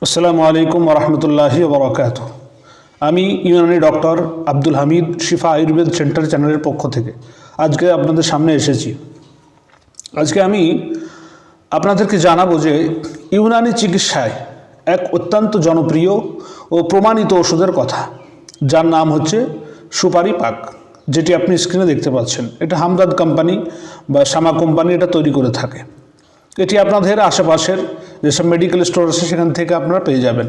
আসসালামু আলাইকুম ওরহমতুল্লাহি ওবরাকাতুহু। আমি ইউনানি ডক্টর আব্দুল হামিদ শিফা আয়ুর্বেদ সেন্টার চ্যানেলের পক্ষ থেকে আজকে আপনাদের সামনে এসেছি। আজকে আমি আপনাদেরকে জানাবো যে ইউনানি চিকিৎসায় এক অত্যন্ত জনপ্রিয় ও প্রমাণিত ওষুধের কথা, যার নাম হচ্ছে সুপারি পাক, যেটি আপনি স্ক্রিনে দেখতে পাচ্ছেন। এটা হামদাদ কোম্পানি বা শামা কোম্পানি এটা তৈরি করে থাকে। এটি আপনাদের আশেপাশের যেসব মেডিকেল স্টোর আছে সেখান থেকে আপনারা পেয়ে যাবেন।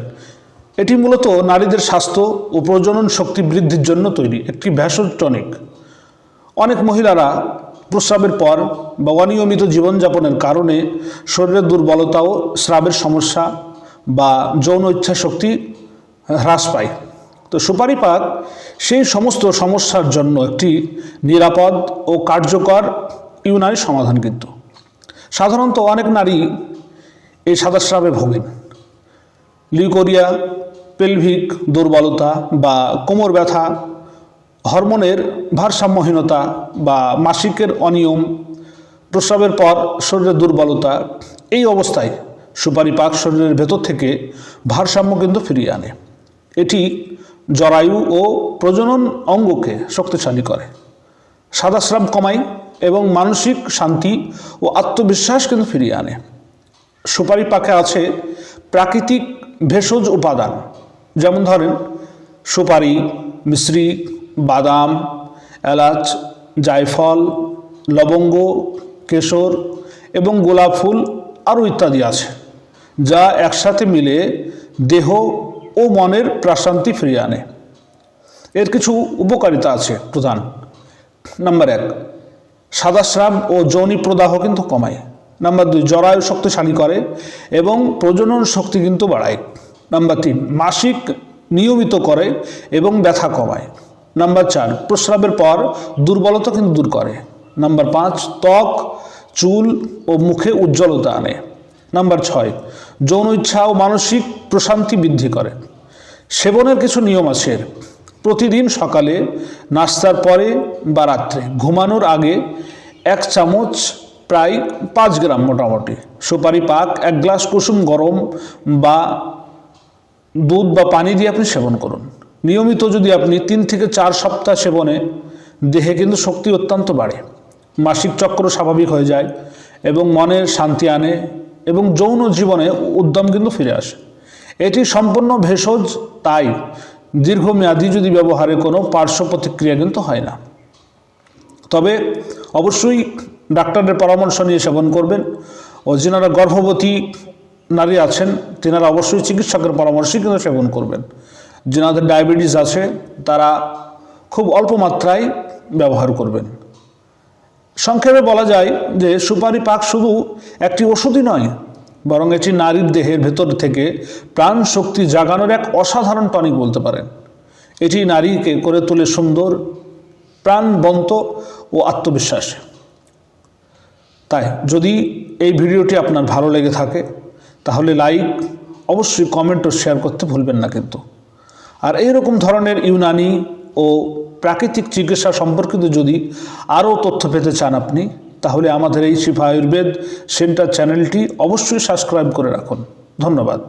এটি মূলত নারীদের স্বাস্থ্য ও প্রজনন শক্তি বৃদ্ধির জন্য তৈরি একটি ভেষজ টনিক। অনেক মহিলারা প্রস্রাবের পর বা অনিয়মিত জীবনযাপনের কারণে শরীরের দুর্বলতা ও স্রাবের সমস্যা বা যৌন ইচ্ছা শক্তি হ্রাস পায়। তো সুপারি পাক সেই সমস্ত সমস্যার জন্য একটি নিরাপদ ও কার্যকর ইউনানি সমাধান। কিন্তু সাধারণত অনেক নারী এই সাদাস্রাবে ভোগেন। লিউকোরিয়া, পেলভিক দুর্বলতা বা কোমর ব্যথা, হরমোনের ভারসাম্যহীনতা বা মাসিকের অনিয়ম, প্রস্রাবের পর শরীরের দুর্বলতা, এই অবস্থায় সুপারি পাক শরীরের ভেতর থেকে ভারসাম্য কিন্তু ফিরিয়ে আনে। এটি জরায়ু ও প্রজনন অঙ্গকে শক্তিশালী করে, সাদাস্রাব কমায় এবং মানসিক শান্তি ও আত্মবিশ্বাস কিন্তু ফিরিয়ে আনে। সুপারি পাকে আছে প্রাকৃতিক ভেষজ উপাদান, যেমন ধরেন সুপারি, মিশ্রি, বাদাম, এলাচ, জায়ফল, লবঙ্গ, কেশর এবং গোলাপ ফুল আরও ইত্যাদি আছে, যা একসাথে মিলে দেহ ও মনের প্রশান্তি ফিরিয়ে আনে। এর কিছু উপকারিতা আছে প্রধান। নাম্বার 1, সাদাস্রাব ও যৌনি প্রদাহ কিন্তু কমায়। নাম্বার 2, জরায়ু শক্তিশালী করে এবং প্রজনন শক্তি কিন্তু বাড়ায়। নাম্বার 3, মাসিক নিয়মিত করে এবং ব্যথা কমায়। নাম্বার 4, প্রস্রাবের পর দুর্বলতা কিন্তু দূর করে। নাম্বার 5, ত্বক, চুল ও মুখে উজ্জ্বলতা আনে। নাম্বার 6, যৌন ইচ্ছা ও মানসিক প্রশান্তি বৃদ্ধি করে। সেবনের কিছু নিয়ম আছে। প্রতিদিন সকালে, নাস্তার পরে বা রাত্রে ঘুমানোর আগে 1 চামচ প্রায় 5 গ্রাম মোটামুটি সুপারি পাক 1 গ্লাস কুসুম গরম বা দুধ বা পানি দিয়ে আপনি সেবন করুন। নিয়মিত যদি আপনি 3 থেকে 4 সপ্তাহ সেবনে দেহে কিন্তু শক্তি অত্যন্ত বাড়ে, মাসিক চক্র স্বাভাবিক হয়ে যায় এবং মনের শান্তি আনে এবং যৌন জীবনে উদ্যম কিন্তু ফিরে আসে। এটি সম্পূর্ণ ভেষজ, তাই দীর্ঘমেয়াদী যদি ব্যবহারে কোনো পার্শ্ব প্রতিক্রিয়া কিন্তু হয় না। তবে অবশ্যই ডাক্তারের পরামর্শ নিয়ে সেবন করবেন। ও যারা গর্ভবতী নারী আছেন তেনারা অবশ্যই চিকিৎসকের পরামর্শই কিন্তু সেবন করবেন। যাদের ডায়াবেটিস আছে তারা খুব অল্প মাত্রায় ব্যবহার করবেন। সংক্ষেপে বলা যায় যে সুপারি পাক শুধু একটি ওষুধই নয়, বরং এটি নারীর দেহের ভেতর থেকে প্রাণ শক্তি জাগানোর এক অসাধারণ টনিক বলতে পারেন। এটি নারীকে করে তোলে সুন্দর, প্রাণবন্ত ও আত্মবিশ্বাসী। তাই যদি এই ভিডিওটি আপনার ভালো লেগে থাকে তাহলে লাইক, অবশ্যই কমেন্ট ও শেয়ার করতে ভুলবেন না কিন্তু। আর এইরকম ধরনের ইউনানি ও প্রাকৃতিক চিকিৎসা সম্পর্কিত যদি আরও তথ্য পেতে চান আপনি, তাহলে আমাদের এই শিফা আয়ুর্বেদ সেন্টার চ্যানেলটি অবশ্যই সাবস্ক্রাইব করে রাখুন। ধন্যবাদ।